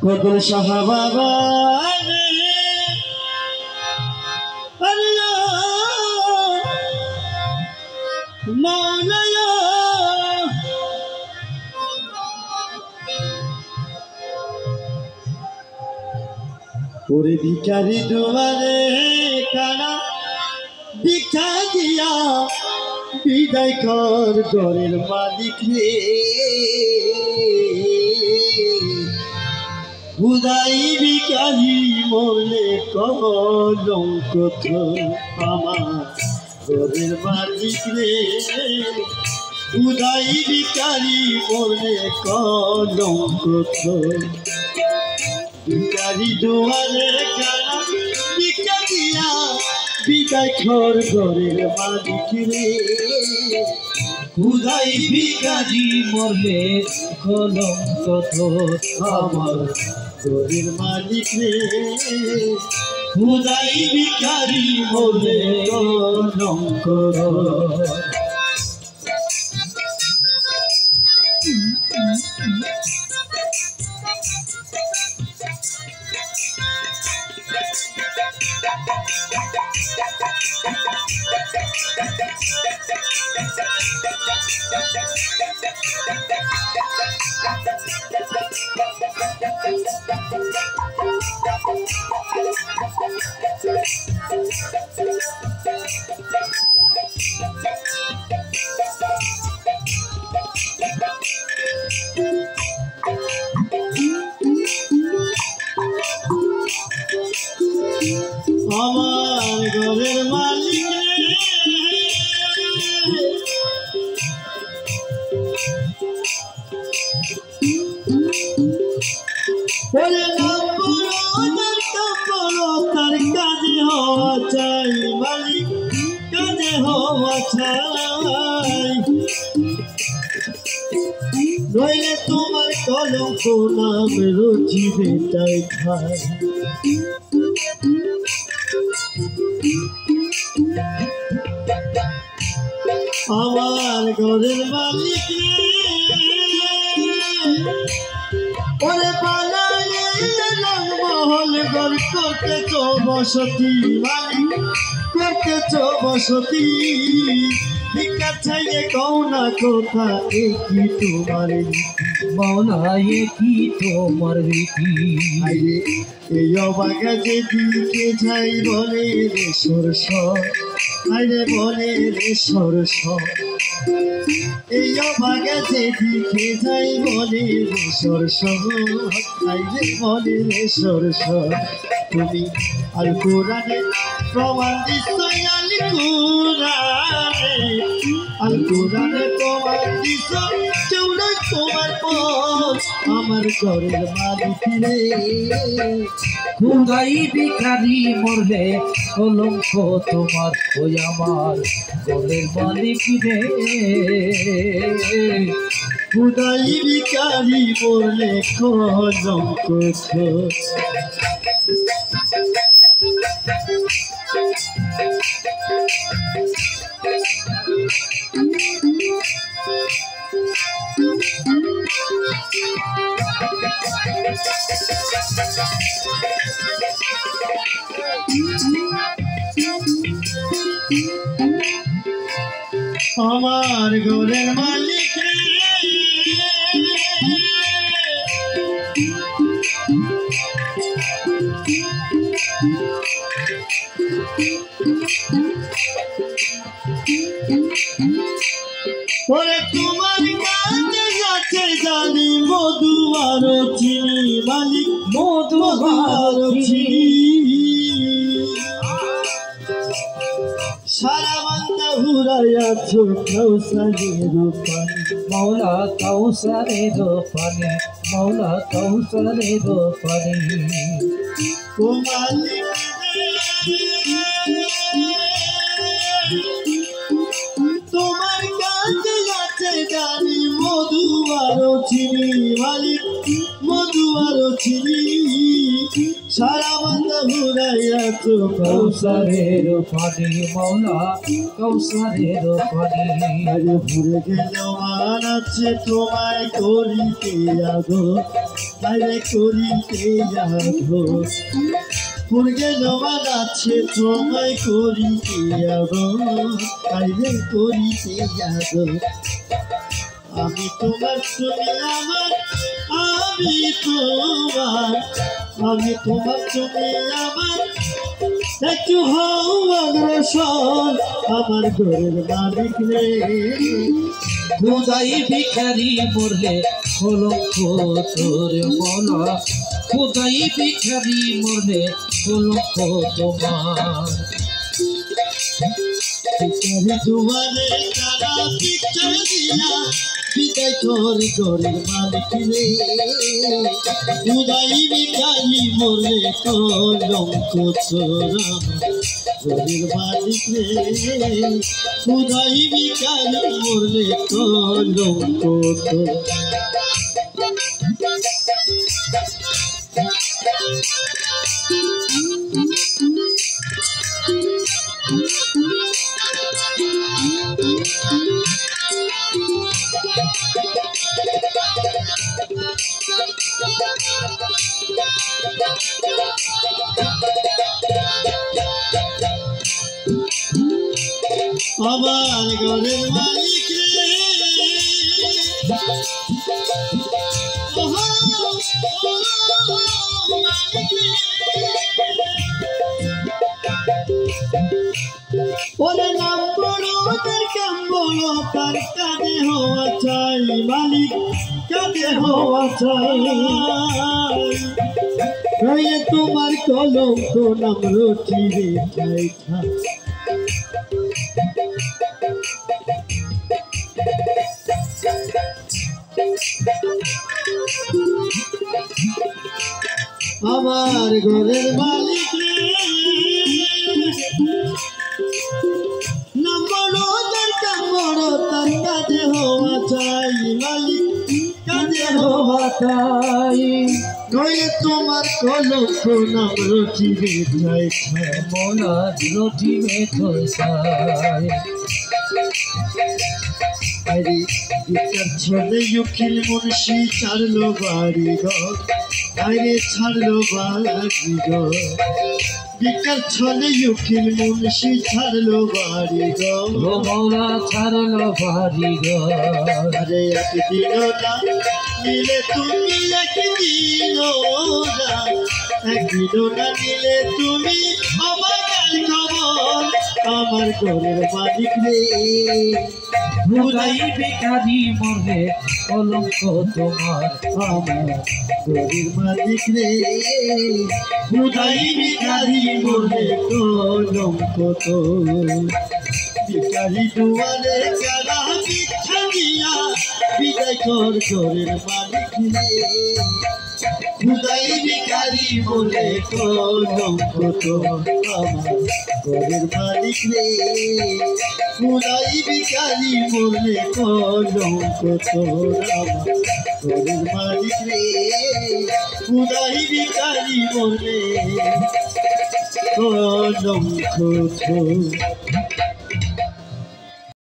কদর সাহাবাবা মৌলায়া ওরে ভিখারি দুয়ারে কানা ভিক্ষা দিয়া বিদায় কর ঘরের মালিক রে বুদাই ভিখারি মরলে কলঙ্ক আমার ঘরের মালিক রে বুদাই ভিখারি মরলে কলঙ্ক ভিখারি দুয়ারে কানা ভিক্ষা দিয়া বিদায় কর ঘরের মালিক রে খুদাই ভিখারি মরলে কলঙ্ক আমার ঘরের মালিক রে খুদাই ভিখারি মরলে কলঙ্ক আমার ঘরের মালিক তার কাজে হওয়া চাই মালিক কাজে হওয়া চাই নইলে তোমার কলঙ্ক নাম রুচিবে তাই খাই আমার ঘরের মালিক ওরে পালালে মহল ঘর করতেছ বসতি মালিক করতেছ বসতি ভিক্ষা চাইলে কও না কথা একই তোমার মৌলা কি তোমার রীতি এই অবাগা যেদিকে যাই বলে রে সরস আরে বলে রে সরস এই অবাগা যেদিকে যাই বলে রে সরস আইরে বলে রে সরস তুমি আল কোরআনে প্রমাণ দিচ্ছ আল কোরআনে প্রমাণ দিচ্ছ কেউ নয় তোমার পথ আমার ঘরের মালিক রে খুদাই ভিখারি মরলে কলঙ্ক তোমার ওই আমার ঘরের মালিক রে খুদাই ভিখারি মরলে কলঙ্ক আমার ঘরের মালিক ওরে তোমার কাছে যাচ্ছে জানি মধু আর চিনি মালিক মধু আর চিনি সারা বান্দা হুরাইয়াছ কাউসারের পানি মৌলা কাউসারের পানি মৌলা কাউসারের পানি ও মালিক তোমার কাছে যাচ্ছে জানি মধু আর চিনি মালিক মধু আর চিনি সারা বান্দা হুরাইয়াছ কৌসারের পানি মৌলা কৌসারের পানি আরে ভুলে গেলেও মান আছে তোমায় করিতে আগো আরে করিতে আগো ভুলে গেলেও মান আছে তোমায় করিতে আগো আরে করিতে আগো আমি তোমার তুমি আমার আমি তোমার তুমি আমার একটু হও অগ্রসর আমার ঘরের মালিক রে খুদাই ভিখারি মরলে কলঙ্ক তোর মৌলা খুদাই ভিখারি মরলে কলঙ্ক তোমার ভিখারি দুয়ারে তারা ভিক্ষা দিয়া বিদায় তোর ঘরের মালিক রে খুদাই ভিখারি মরলে কলঙ্ক তোর ঘরের মালিক রে খুদাই ভিখারি মরলে কলঙ্ক তোর আমার ঘরের মালিক রে ওরে নাম বড় তার কাম বড় তার কাঁদে হওয়া চাই মালিক কাঁদে হওয়া চাই তোমার কলঙ্ক নাম রটি রে ঠাই ঠাই আমার ঘরের মালিক রে নম্বর দরকার বড় তার কাজে হওয়া চাই মালিক কাজে হওয়া চাই নইলে তোমার কলঙ্ক নাম রটি রে ঠাই ঠাই মৌলা রুটি মেথো সাই আরে বিকার ছেলে উকিল মুন্সি ছাড়লো বাড়ি ঘর আরে ছাড়লো বাড়ি ঘর বিকার ছেলে উকিল মুন্সি ছাড়লো বাড়ি ঘর ও মৌলা ছাড়লো বাড়ি ঘর আরে একদিন না নিলে তুমি একদিন না নিলে তুমি আমার খবর আমার ঘরের মালিক রে খুদাই ভিখারি মরলে কলঙ্ক তোমার আমার ঘরের মালিক রে খুদাই ভিখারি বলে কলঙ্ক তো ভিখারি দুয়ারে কারা ভিক্ষা দিয়া বিদায় কর ঘরের মালিক রে খুদাই ভিখারি বলে কলঙ্ক তো আমার ঘরের মালিক রে খুদাই ভিখারি বলে কলঙ্ক তো আমার ঘরের মালিক রে খুদাই ভিখারি বলে কলঙ্ক তো